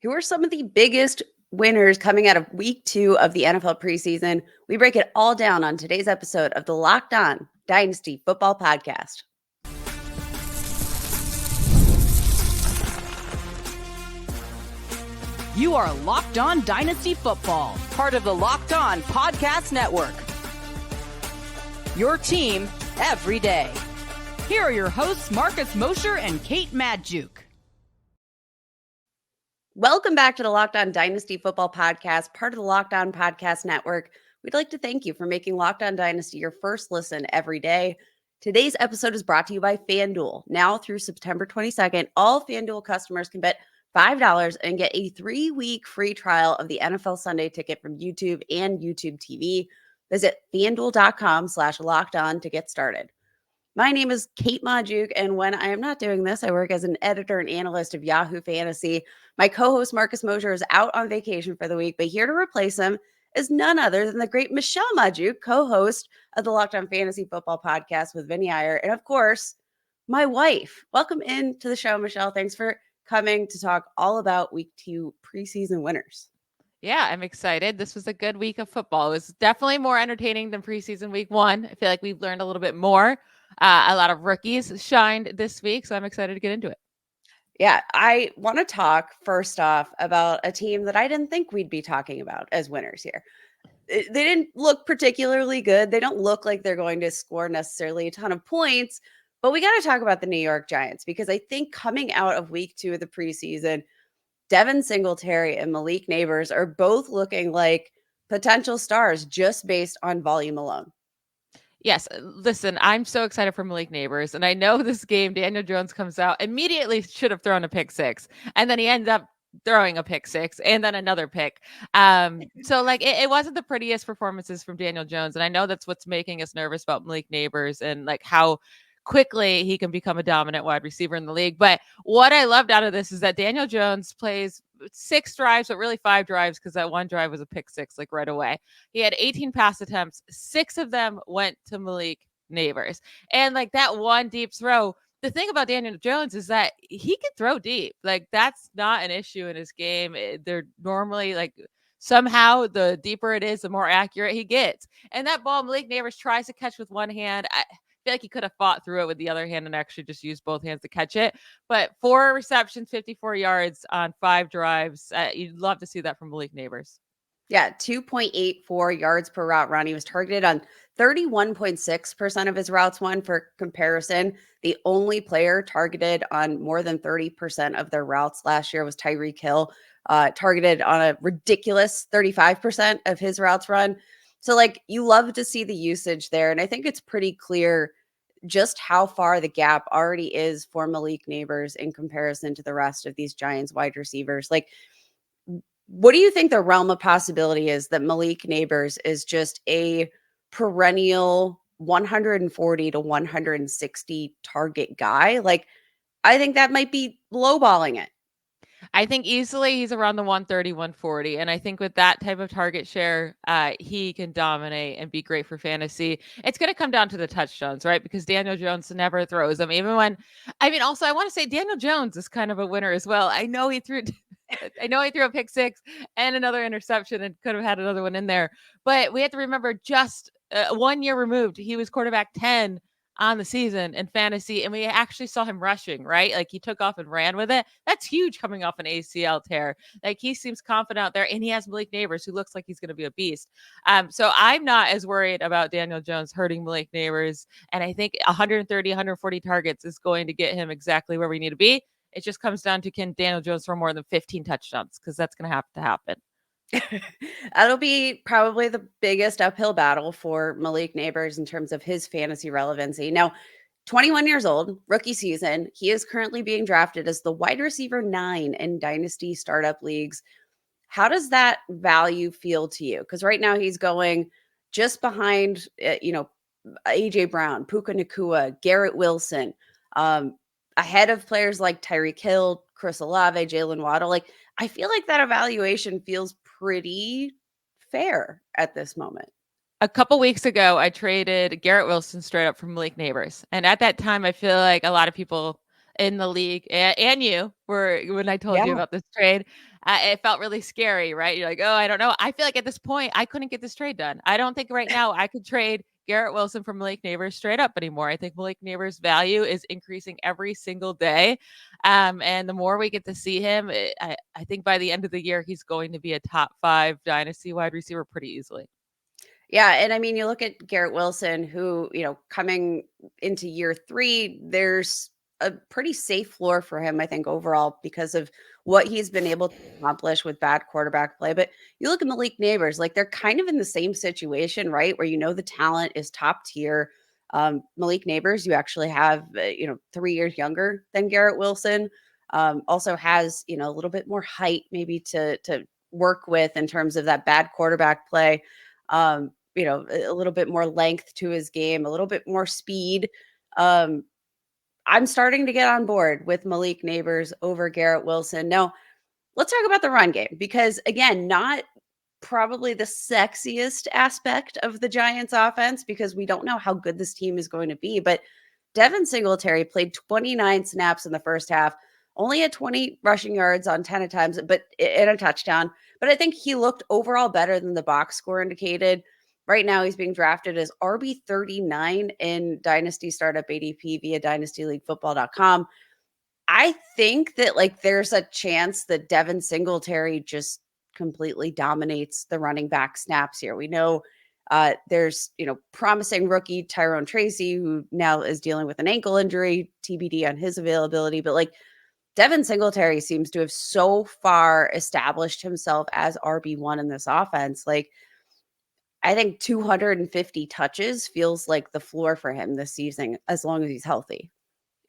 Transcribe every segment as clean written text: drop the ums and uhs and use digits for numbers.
Who are some of the biggest winners coming out of week 2 of the NFL preseason? We break it all down on today's episode of the Locked On Dynasty Football Podcast. You are Locked On Dynasty Football, part of the Locked On Podcast Network. Your team every day. Here are your hosts, Marcus Mosher and Kate Magdziuk. Welcome back to the Locked On Dynasty Football Podcast, part of the Locked On Podcast Network. We'd like to thank you for making Locked On Dynasty your first listen every day. Today's episode is brought to you by FanDuel. Now through September 22nd, all FanDuel customers can bet $5 and get a 3-week free trial of the NFL Sunday Ticket from YouTube and YouTube TV. Visit FanDuel.com/LockedOn to get started. My name is Kate Magdziuk, and when I am not doing this, I work as an editor and analyst of Yahoo Fantasy. My co-host Marcus Mosher is out on vacation for the week, but here to replace him is none other than the great Michelle Magdziuk, co-host of the Locked On Fantasy Football Podcast with Vinny Iyer, and of course, my wife. Welcome into the show, Michelle. Thanks for coming to talk all about week 2 preseason winners. Yeah, I'm excited. This was a good week of football. It was definitely more entertaining than preseason week 1. I feel like we've learned a little bit more. A lot of rookies shined this week, so I'm excited to get into it. Yeah, I want to talk first off about a team that I didn't think we'd be talking about as winners here. They didn't look particularly good. They don't look like they're going to score necessarily a ton of points, but we got to talk about the New York Giants because I think coming out of week 2 of the preseason, Devin Singletary and Malik Nabers are both looking like potential stars just based on volume alone. Yes, listen, I'm so excited for Malik Nabers, and I know this game, Daniel Jones comes out, immediately should have thrown a pick 6, and then he ends up throwing a pick 6 and then another pick. So like it wasn't the prettiest performances from Daniel Jones, and I know that's what's making us nervous about Malik Nabers and like how quickly he can become a dominant wide receiver in the league. But what I loved out of this is that Daniel Jones plays 6 drives, but really 5 drives because that one drive was a pick 6, like right away. He had 18 pass attempts. 6 of them went to Malik Nabers. And like that one deep throw, the thing about Daniel Jones is that he can throw deep. Like that's not an issue in his game. They're normally like somehow the deeper it is, the more accurate he gets. And that ball Malik Nabers tries to catch with one hand. I feel like he could have fought through it with the other hand and actually just used both hands to catch it. But 4 receptions, 54 yards on 5 drives. You'd love to see that from Malik Nabers. Yeah, 2.84 yards per route run. He was targeted on 31.6% of his routes won. For comparison, the only player targeted on more than 30% of their routes last year was Tyreek Hill, targeted on a ridiculous 35% of his routes run. So like you love to see the usage there. And I think it's pretty clear just how far the gap already is for Malik Nabers in comparison to the rest of these Giants wide receivers. Like, what do you think the realm of possibility is that Malik Nabers is just a perennial 140 to 160 target guy? Like, I think that might be lowballing it. I think easily he's around the 130, 140. And I think with that type of target share, he can dominate and be great for fantasy. It's going to come down to the touchdowns, right? Because Daniel Jones never throws them. Even when, I mean, also I want to say Daniel Jones is kind of a winner as well. I know he threw a pick 6 and another interception and could have had another one in there. But we have to remember just 1 year removed, he was quarterback 10 on the season in fantasy, and we actually saw him rushing, right? Like he took off and ran with it. That's huge coming off an ACL tear. Like he seems confident out there, and he has Malik Nabers, who looks like he's going to be a beast. So I'm not as worried about Daniel Jones hurting Malik Nabers, and I think 130, 140 targets is going to get him exactly where we need to be. It just comes down to can Daniel Jones throw more than 15 touchdowns, because that's going to have to happen. That'll be probably the biggest uphill battle for Malik Nabers in terms of his fantasy relevancy. Now, 21 years old, rookie season. He is currently being drafted as the wide receiver 9 in dynasty startup leagues. How does that value feel to you? Because right now he's going just behind, AJ Brown, Puka Nacua, Garrett Wilson, ahead of players like Tyreek Hill, Chris Olave, Jalen Waddle. Like, I feel like that evaluation feels pretty fair at this moment. A couple weeks ago, I traded Garrett Wilson straight up from Malik Nabers. And at that time, I feel like a lot of people in the league and you were, when I told you about this trade, it felt really scary, right? You're like, oh, I don't know. I feel like at this point, I couldn't get this trade done. I don't think right now I could trade Garrett Wilson for Malik Nabers straight up anymore. I think Malik Nabers' value is increasing every single day. And the more we get to see him, I think by the end of the year, he's going to be a top 5 dynasty wide receiver pretty easily. Yeah. And I mean, you look at Garrett Wilson, who, coming into year 3, there's a pretty safe floor for him, I think, overall, because of what he's been able to accomplish with bad quarterback play. But you look at Malik Nabers, like they're kind of in the same situation, right? Where the talent is top tier. Malik Nabers, you actually have, 3 years younger than Garrett Wilson. Also has, a little bit more height maybe to work with in terms of that bad quarterback play. A little bit more length to his game, a little bit more speed. I'm starting to get on board with Malik Nabers over Garrett Wilson. Now, let's talk about the run game because, again, not probably the sexiest aspect of the Giants offense because we don't know how good this team is going to be. But Devin Singletary played 29 snaps in the first half, only had 20 rushing yards on 10 attempts, but in a touchdown. But I think he looked overall better than the box score indicated. Right now, he's being drafted as RB 39 in Dynasty Startup ADP via dynastyleaguefootball.com. I think that there's a chance that Devin Singletary just completely dominates the running back snaps here. We know there's promising rookie Tyrone Tracy, who now is dealing with an ankle injury, TBD on his availability. But Devin Singletary seems to have so far established himself as RB1 in this offense. I think 250 touches feels like the floor for him this season, as long as he's healthy.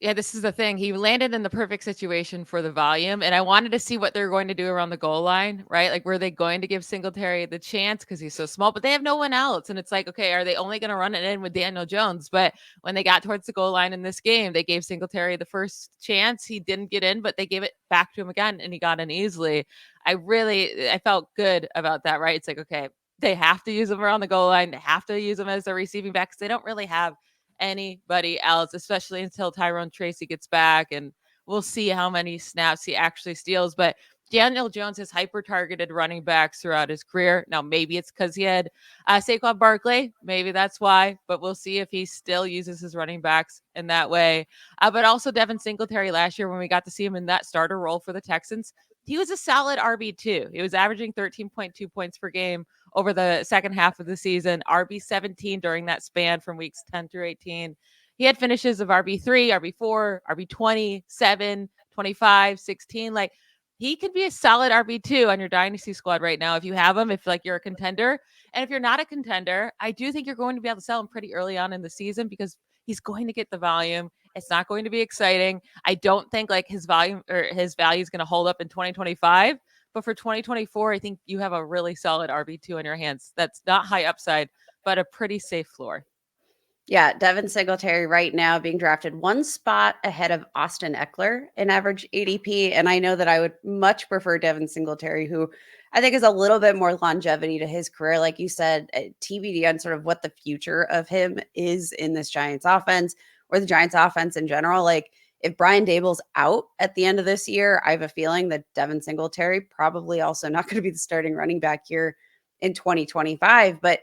Yeah, this is the thing. He landed in the perfect situation for the volume, and I wanted to see what they're going to do around the goal line, right? Like, were they going to give Singletary the chance because he's so small, but they have no one else. And it's like, okay, are they only going to run it in with Daniel Jones? But when they got towards the goal line in this game, they gave Singletary the first chance. He didn't get in, but they gave it back to him again, and he got in easily. I felt good about that, right? It's like, okay, they have to use him around the goal line. They have to use him as a receiving back because they don't really have anybody else, especially until Tyrone Tracy gets back, and we'll see how many snaps he actually steals. But Daniel Jones has hyper targeted running backs throughout his career. Now, maybe it's because he had Saquon Barkley. Maybe that's why, but we'll see if he still uses his running backs in that way. But also Devin Singletary last year, when we got to see him in that starter role for the Texans, he was a solid RB2. He was averaging 13.2 points per game over the second half of the season, RB 17 during that span from weeks 10 through 18. He had finishes of RB3, RB4, RB 20, 7, 25, 16. He could be a solid RB2 on your dynasty squad right now if you have him, if you're a contender. And if you're not a contender, I do think you're going to be able to sell him pretty early on in the season because he's going to get the volume. It's not going to be exciting. I don't think his volume or his value is going to hold up in 2025. But for 2024, I think you have a really solid RB2 in your hands. That's not high upside, but a pretty safe floor. Yeah, Devin Singletary right now being drafted one spot ahead of Austin Eckler in average ADP. And I know that I would much prefer Devin Singletary, who I think is a little bit more longevity to his career. Like you said, TBD on sort of what the future of him is in this Giants offense or the Giants offense in general. If Brian Daboll's out at the end of this year, I have a feeling that Devin Singletary probably also not going to be the starting running back here in 2025. But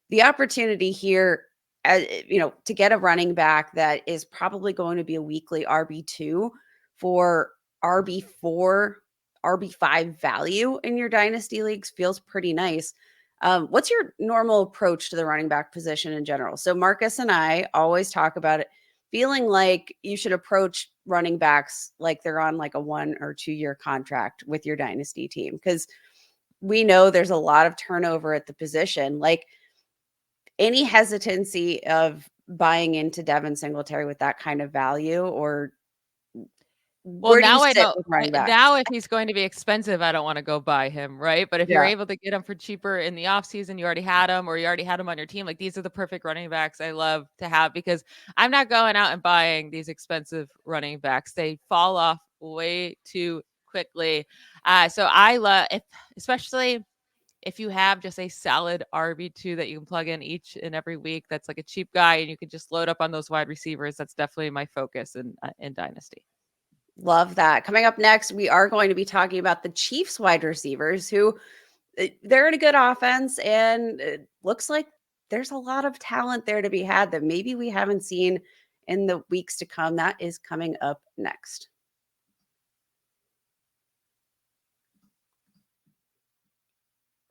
the opportunity here, to get a running back that is probably going to be a weekly RB2 for RB4, RB5 value in your dynasty leagues feels pretty nice. What's your normal approach to the running back position in general? So Marcus and I always talk about it feeling like you should approach running backs like they're on a 1 or 2 year contract with your dynasty team, because we know there's a lot of turnover at the position. Any hesitancy of buying into Devin Singletary with that kind of value, or where do you Now I sit know. with running backs? Now, if he's going to be expensive, I don't want to go buy him, right? But if you're Yeah. able to get him for cheaper in the offseason, you already had him, or you already had him on your team. These are the perfect running backs I love to have because I'm not going out and buying these expensive running backs. They fall off way too quickly. So I love, especially if you have just a solid RB2 that you can plug in each and every week, that's a cheap guy, and you can just load up on those wide receivers. That's definitely my focus in Dynasty. Love that. Coming up next, we are going to be talking about the Chiefs wide receivers who they're in a good offense, and it looks like there's a lot of talent there to be had that maybe we haven't seen in the weeks to come. That is coming up next.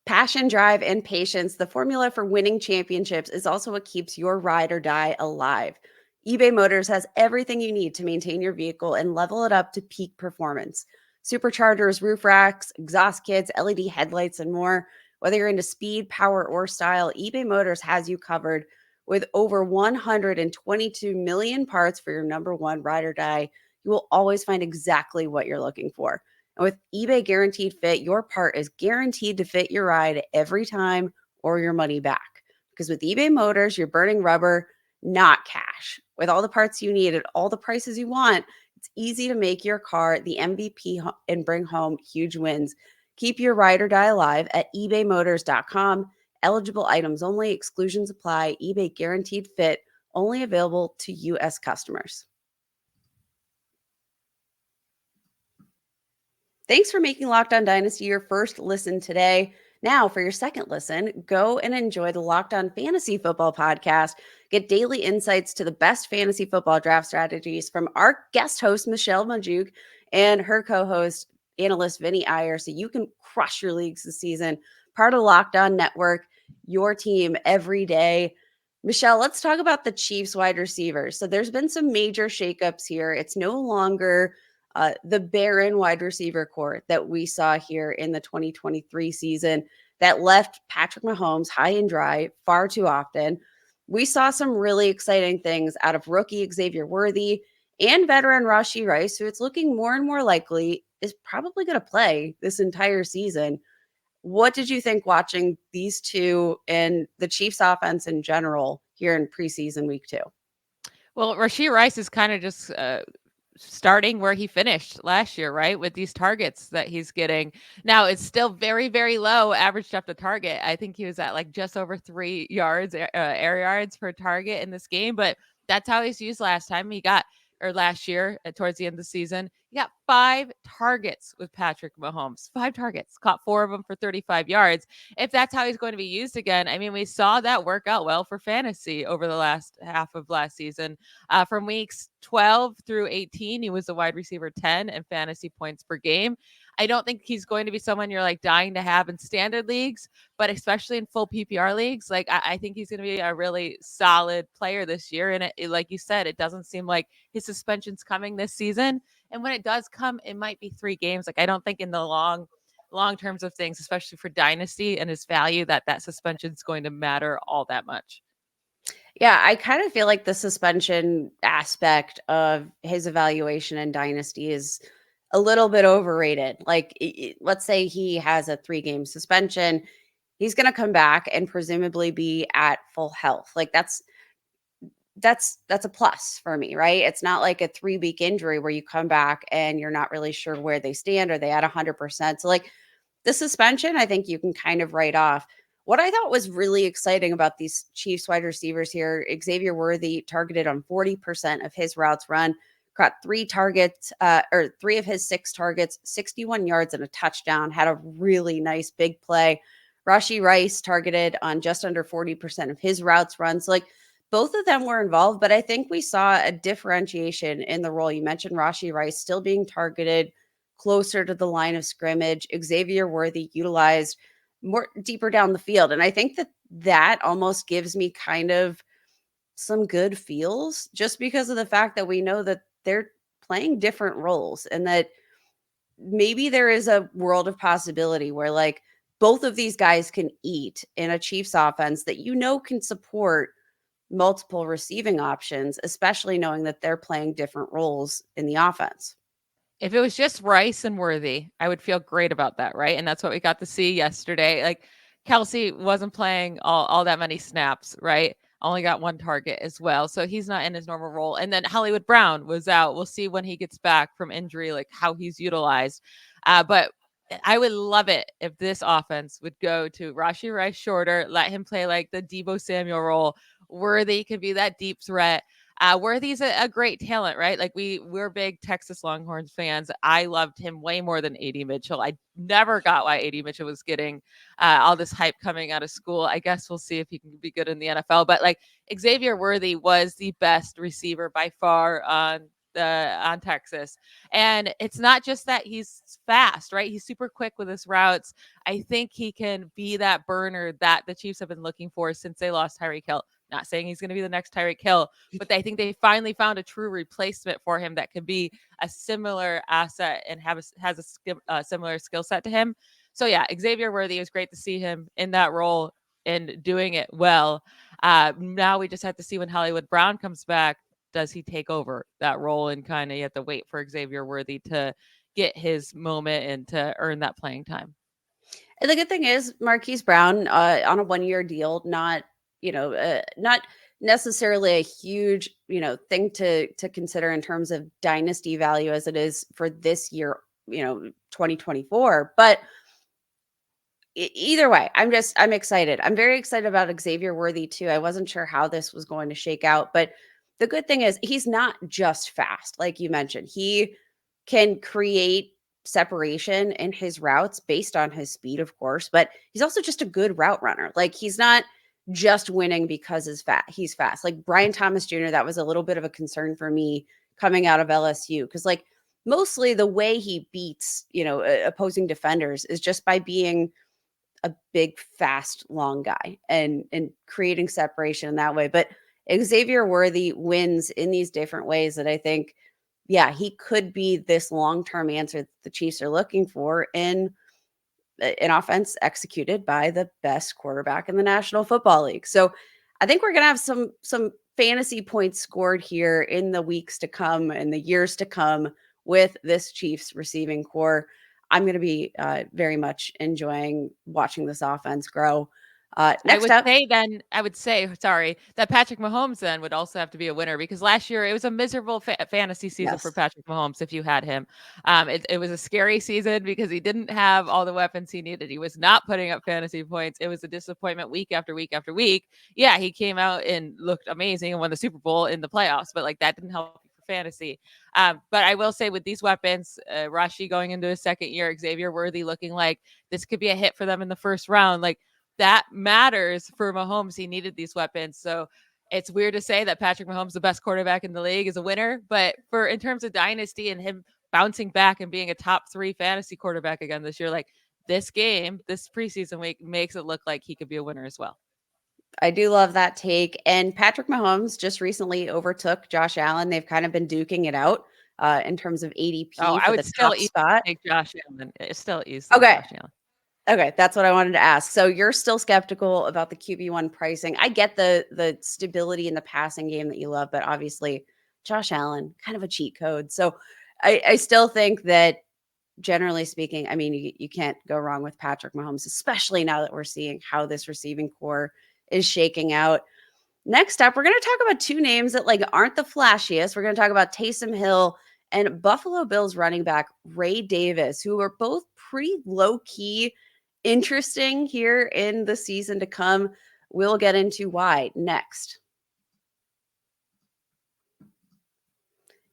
Passion, drive, and patience, the formula for winning championships, is also what keeps your ride or die alive. eBay Motors has everything you need to maintain your vehicle and level it up to peak performance. Superchargers, roof racks, exhaust kits, LED headlights, and more. Whether you're into speed, power, or style, eBay Motors has you covered with over 122 million parts for your number one ride or die. You will always find exactly what you're looking for. And with eBay Guaranteed Fit, your part is guaranteed to fit your ride every time or your money back. Because with eBay Motors, you're burning rubber, not cash. With all the parts you need at all the prices you want, it's easy to make your car the MVP and bring home huge wins. Keep your ride or die alive at ebaymotors.com. Eligible items only, exclusions apply. eBay Guaranteed Fit, only available to U.S. customers. Thanks for making Locked On Dynasty your first listen today. Now, for your second listen, go and enjoy the Locked On Fantasy Football podcast. Get daily insights to the best fantasy football draft strategies from our guest host, Michelle Magdziuk, and her co-host, analyst Vinny Iyer, so you can crush your leagues this season. Part of Locked On Network, your team every day. Michelle, let's talk about the Chiefs wide receivers. So there's been some major shakeups here. It's no longer the barren wide receiver core that we saw here in the 2023 season that left Patrick Mahomes high and dry far too often. We saw some really exciting things out of rookie Xavier and veteran Rashee Rice, who it's looking more and more likely is probably going to play this entire season. What did you think watching these two and the Chiefs offense in general here in preseason week 2? Well, Rashee Rice is kind of just starting where he finished last year, right? With these targets that he's getting. Now it's still very, very low average depth of target. I think he was at like just over 3 yards, air yards per target in this game, but that's how he's used last time. Last year towards the end of the season, he got 5 targets with Patrick Mahomes, 5 targets, caught 4 of them for 35 yards. If that's how he's going to be used again, I mean, we saw that work out well for fantasy over the last half of last season. From weeks 12 through 18, he was the wide receiver 10 in fantasy points per game. I don't think he's going to be someone you're like dying to have in standard leagues, but especially in full PPR leagues, like I think he's going to be a really solid player this year. And like you said, it doesn't seem like his suspension's coming this season. And when it does come, it might be 3 games. Like I don't think in the long terms of things, especially for dynasty and his value, that suspension is going to matter all that much. Yeah, I kind of feel like the suspension aspect of his evaluation in Dynasty is a little bit overrated. Like, let's say he has a 3-game suspension. He's going to come back and presumably be at full health. Like that's a plus for me, right? It's not like a 3-week injury where you come back and you're not really sure where they stand. Are they at 100%? So like the suspension, I think you can kind of write off. What I thought was really exciting about these Chiefs wide receivers here, Xavier targeted on 40% of his routes run, caught 3 targets, or 3 of his 6 targets, 61 yards and a touchdown, had a really nice big play. Rashee Rice targeted on just under 40% of his routes run. So like both of them were involved, but I think we saw a differentiation in the role. You mentioned Rashee Rice still being targeted closer to the line of scrimmage. Xavier utilized more deeper down the field. And I think that almost gives me kind of some good feels just because of the fact that we know that they're playing different roles and that maybe there is a world of possibility where like both of these guys can eat in a Chiefs offense that can support multiple receiving options, especially knowing that they're playing different roles in the offense. If it was just Rice and Worthy, I would feel great about that, right? And that's what we got to see yesterday. Like Kelsey wasn't playing all that many snaps, right? Only got 1 target as well. So he's not in his normal role. And then Hollywood Brown was out. We'll see when he gets back from injury, like how he's utilized. But I would love it if this offense would go to Rashee Rice shorter, let him play like the Deebo Samuel role. Worthy could be that deep threat. Worthy's a great talent, right? Like we're big Texas Longhorns fans. I loved him way more than AD Mitchell. I never got why AD Mitchell was getting all this hype coming out of school. I guess we'll see if he can be good in the NFL. But like Xavier Worthy was the best receiver by far on Texas. And it's not just that he's fast, right? He's super quick with his routes. I think he can be that burner that the Chiefs have been looking for since they lost Tyreek Hill. Not saying he's going to be the next Tyreek Hill, but I think they finally found a true replacement for him that could be a similar asset and has a similar skill set to him. So yeah, Xavier Worthy, it was great to see him in that role and doing it well. Now we just have to see when Hollywood Brown comes back. Does he take over that role, and kind of you have to wait for Xavier Worthy to get his moment and to earn that playing time. And the good thing is Marquise Brown on a 1-year deal, not not necessarily a huge thing to consider in terms of dynasty value as it is for this year, 2024. But either way, I'm excited. I'm very excited about Xavier Worthy too. I wasn't sure how this was going to shake out, but the good thing is he's not just fast, like you mentioned. He can create separation in his routes based on his speed, of course, but he's also just a good route runner. Like he's not just winning because he's fast. Like Brian Thomas Jr., that was a little bit of a concern for me coming out of LSU because like mostly the way he beats, opposing defenders is just by being a big, fast, long guy and creating separation in that way. But Xavier Worthy wins in these different ways that I think, yeah, he could be this long-term answer that the Chiefs are looking for in an offense executed by the best quarterback in the National Football League. So I think we're going to have some fantasy points scored here in the weeks to come and the years to come with this Chiefs receiving core. I'm going to be very much enjoying watching this offense grow. Next up, I would say, sorry, that Patrick Mahomes then would also have to be a winner because last year it was a miserable fantasy season for Patrick Mahomes if you had him. It was a scary season because he didn't have all the weapons he needed. He was not putting up fantasy points. It was a disappointment week after week after week. Yeah, he came out and looked amazing and won the Super Bowl in the playoffs, but like that didn't help for fantasy. But I will say with these weapons, Rashee going into his second year, Xavier Worthy looking like this could be a hit for them in the first round. Like that matters for Mahomes. He needed these weapons. So it's weird to say that Patrick Mahomes, the best quarterback in the league, is a winner. But in terms of dynasty and him bouncing back and being a top 3 fantasy quarterback again this year, like this preseason week makes it look like he could be a winner as well. I do love that take. And Patrick Mahomes just recently overtook Josh Allen. They've kind of been duking it out in terms of ADP I would the still top spot. Take Josh Allen. It's still easy. Okay. Josh Allen. Okay, that's what I wanted to ask. So you're still skeptical about the QB1 pricing. I get the stability in the passing game that you love, but obviously Josh Allen, kind of a cheat code. So I still think that generally speaking, I mean, you can't go wrong with Patrick Mahomes, especially now that we're seeing how this receiving core is shaking out. Next up, we're going to talk about 2 names that like aren't the flashiest. We're going to talk about Taysom Hill and Buffalo Bills running back Ray Davis, who are both pretty low key interesting here in the season to come. We'll get into why next.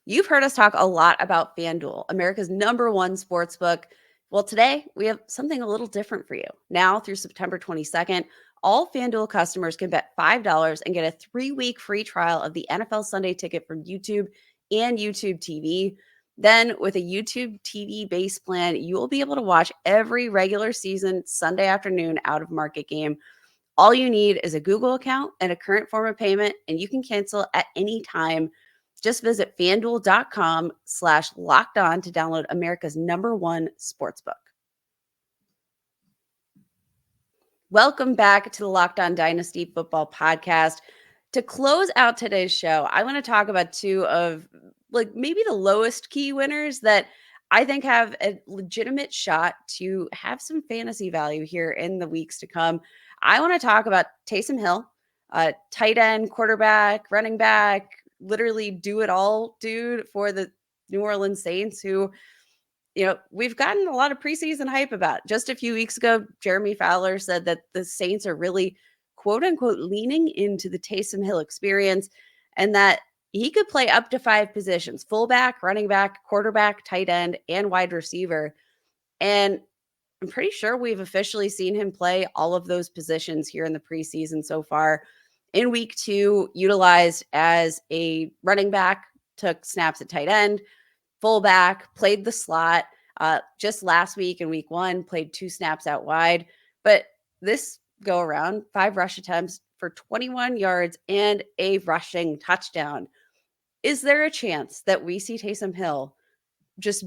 You've heard us talk a lot about FanDuel, America's #1 sportsbook. Well, today we have something a little different for you. Now through September 22nd, all FanDuel customers can bet $5 and get a 3-week free trial of the NFL Sunday Ticket from YouTube and YouTube TV. Then with a YouTube TV base plan, you will be able to watch every regular season Sunday afternoon out of market game. All you need is a Google account and a current form of payment, and you can cancel at any time. Just visit FanDuel.com/lockedon to download America's #1 sportsbook. Welcome back to the Locked On Dynasty Football podcast. To close out today's show, I want to talk about 2 of like maybe the lowest key winners that I think have a legitimate shot to have some fantasy value here in the weeks to come. I want to talk about Taysom Hill, tight end, quarterback, running back, literally do it all dude for the New Orleans Saints, who, we've gotten a lot of preseason hype about. Just a few weeks ago, Jeremy Fowler said that the Saints are really, quote unquote, leaning into the Taysom Hill experience, and that, he could play up to 5 positions: fullback, running back, quarterback, tight end, and wide receiver. And I'm pretty sure we've officially seen him play all of those positions here in the preseason so far. In week 2, utilized as a running back, took snaps at tight end, fullback, played the slot. Just last week in week 1, played 2 snaps out wide. But this go around, 5 rush attempts for 21 yards and a rushing touchdown. Is there a chance that we see Taysom Hill just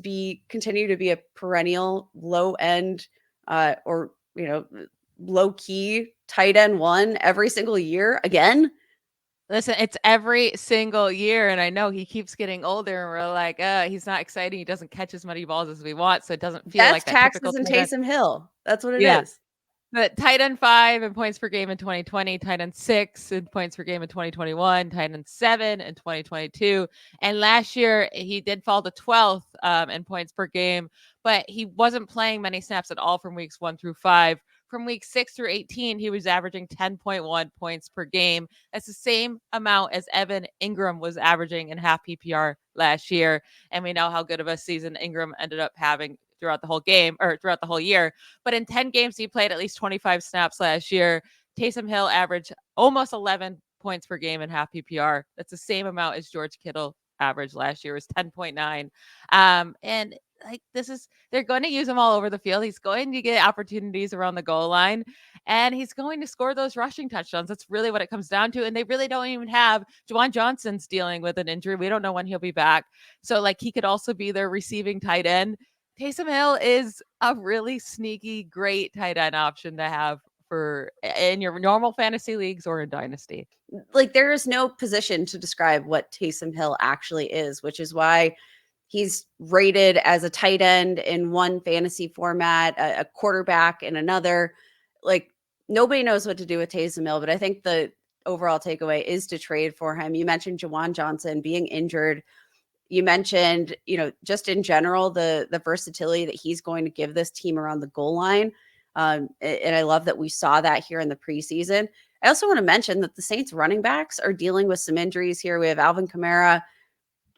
continue to be a perennial low end or low key tight end 1 every single year again? Listen, it's every single year, and I know he keeps getting older, and we're like, he's not exciting. He doesn't catch as many balls as we want, so it doesn't feel That's like that typical taxes and tight end. Taysom Hill. That's what it Yeah. is. But tight end 5 in points per game in 2020, tight end 6 in points per game in 2021, tight end 7 in 2022. And last year, he did fall to 12th in points per game, but he wasn't playing many snaps at all from weeks 1 through 5. From week 6 through 18, he was averaging 10.1 points per game. That's the same amount as Evan Ingram was averaging in half PPR last year. And we know how good of a season Ingram ended up having throughout the whole game or throughout the whole year. But in 10 games, he played at least 25 snaps last year. Taysom Hill averaged almost 11 points per game in half PPR. That's the same amount as George Kittle averaged last year, was 10.9. And like they're going to use him all over the field. He's going to get opportunities around the goal line, and he's going to score those rushing touchdowns. That's really what it comes down to. And they really don't even have Juwan Johnson's dealing with an injury. We don't know when he'll be back. So like he could also be their receiving tight end. Taysom Hill is a really sneaky, great tight end option to have for in your normal fantasy leagues or in dynasty. Like there is no position to describe what Taysom Hill actually is, which is why he's rated as a tight end in one fantasy format, a quarterback in another. Like nobody knows what to do with Taysom Hill, but I think the overall takeaway is to trade for him. You mentioned Juwan Johnson being injured. You mentioned, just in general, the versatility that he's going to give this team around the goal line. And I love that we saw that here in the preseason. I also want to mention that the Saints running backs are dealing with some injuries here. We have Alvin Kamara,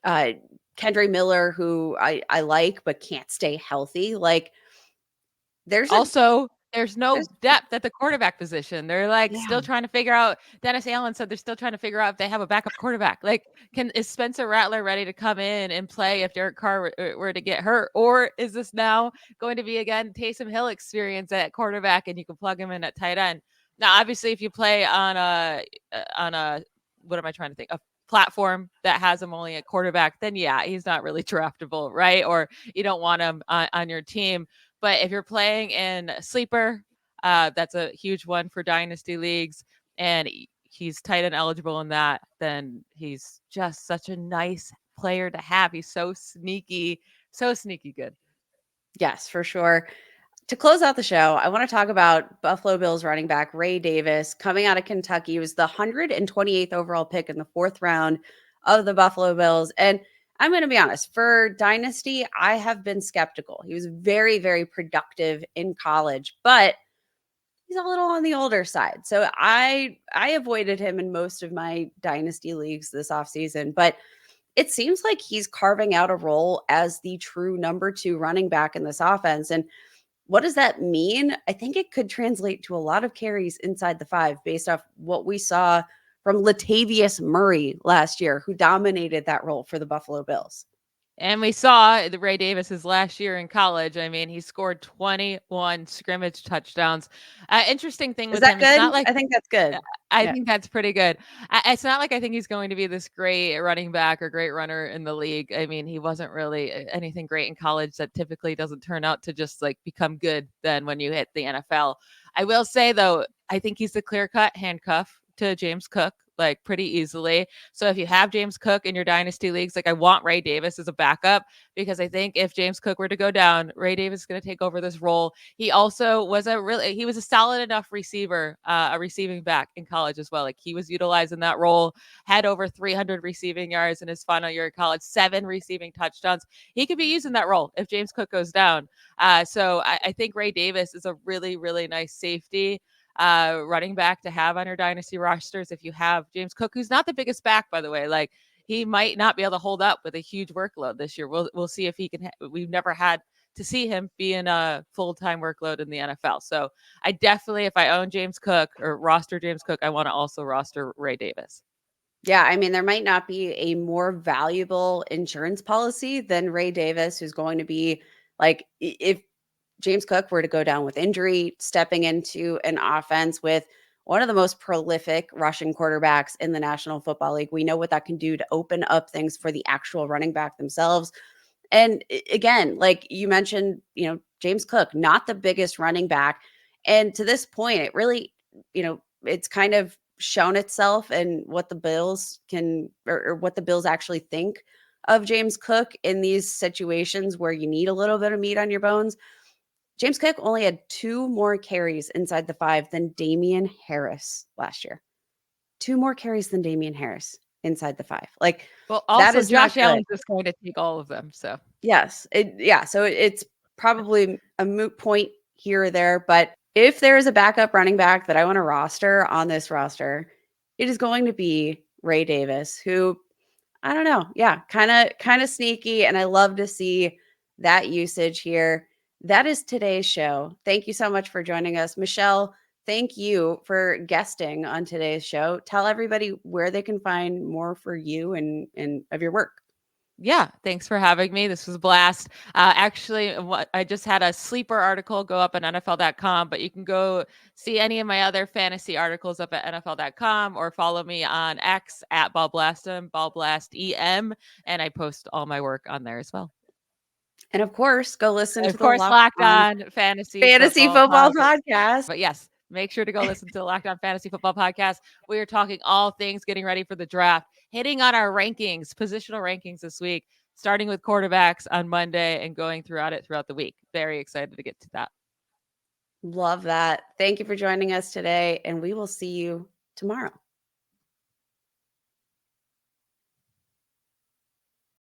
Kendre Miller, who I like, but can't stay healthy. Like there's no depth at the quarterback position. They're like still trying to figure out. Dennis Allen said they're still trying to figure out if they have a backup quarterback. Like, is Spencer Rattler ready to come in and play if Derek Carr were to get hurt? Or is this now going to be again Taysom Hill experience at quarterback and you can plug him in at tight end? Now, obviously, if you play on a what am I trying to think? A platform that has him only at quarterback, then yeah, he's not really draftable, right? Or you don't want him on your team. But if you're playing in Sleeper, that's a huge one for dynasty leagues, and he's tight end eligible in that, then he's just such a nice player to have. He's so sneaky good. Yes, for sure. To close out the show, I want to talk about Buffalo Bills running back Ray Davis coming out of Kentucky. He was the 128th overall pick in the 4th round of the Buffalo Bills. And I'm going to be honest, for Dynasty, I have been skeptical. He was very, very productive in college, but he's a little on the older side. So I avoided him in most of my Dynasty leagues this offseason, but it seems like he's carving out a role as the true number 2 running back in this offense. And what does that mean? I think it could translate to a lot of carries inside the 5 based off what we saw from Latavius Murray last year, who dominated that role for the Buffalo Bills. And we saw the Ray Davis's last year in college. I mean, he scored 21 scrimmage touchdowns. Interesting thing with him, good? it's not like I think that's good. I think that's pretty good. It's not like I think he's going to be this great running back or great runner in the league. I mean, he wasn't really anything great in college. That typically doesn't turn out to just like become good then when you hit the NFL. I will say though, I think he's the clear-cut handcuff to James Cook, like pretty easily. So if you have James Cook in your dynasty leagues, like I want Ray Davis as a backup, because I think if James Cook were to go down, Ray Davis is going to take over this role. He also was he was a solid enough receiver, a receiving back in college as well. Like he was utilized in that role, had over 300 receiving yards in his final year of college, 7 receiving touchdowns. He could be using that role if James Cook goes down. So I think Ray Davis is a really, really nice safety running back to have on your dynasty rosters. If you have James Cook, who's not the biggest back, by the way, like he might not be able to hold up with a huge workload this year. We'll see if he can. We've never had to see him be in a full-time workload in the NFL. So I definitely, if I own James Cook or roster James Cook, I want to also roster Ray Davis. Yeah, I mean, there might not be a more valuable insurance policy than Ray Davis, who's going to be like, if James Cook were to go down with injury, stepping into an offense with one of the most prolific rushing quarterbacks in the National Football League. We know what that can do to open up things for the actual running back themselves. And again, like you mentioned, James Cook, not the biggest running back. And to this point, it really, it's kind of shown itself and what the Bills can, or what the Bills actually think of James Cook in these situations where you need a little bit of meat on your bones. James Cook only had 2 more carries inside the 5 than Damian Harris last year. 2 more carries than Damian Harris inside the 5. Like, well, that also is Josh not Allen's good. just going to take all of them. So Yes. So it's probably a moot point here or there. But if there is a backup running back that I want to roster on this roster, it is going to be Ray Davis, who, I don't know. Yeah, kind of sneaky. And I love to see that usage here. That is today's show. Thank you so much for joining us. Michelle, thank you for guesting on today's show. Tell everybody where they can find more for you and of your work. yeah, thanks for having me. This was a blast. Actually, I just had a sleeper article go up on NFL.com, but you can go see any of my other fantasy articles up at NFL.com or follow me on X at BallBlastem, BallBlastEM, and I post all my work on there as well. And of course, go listen And to of the course, Locked On Fantasy Football Podcast. But yes, make sure to go listen to the Locked On Fantasy Football Podcast. We are talking all things getting ready for the draft, hitting on our rankings, positional rankings this week, starting with quarterbacks on Monday and going throughout the week. Very excited to get to that. Love that. Thank you for joining us today, and we will see you tomorrow.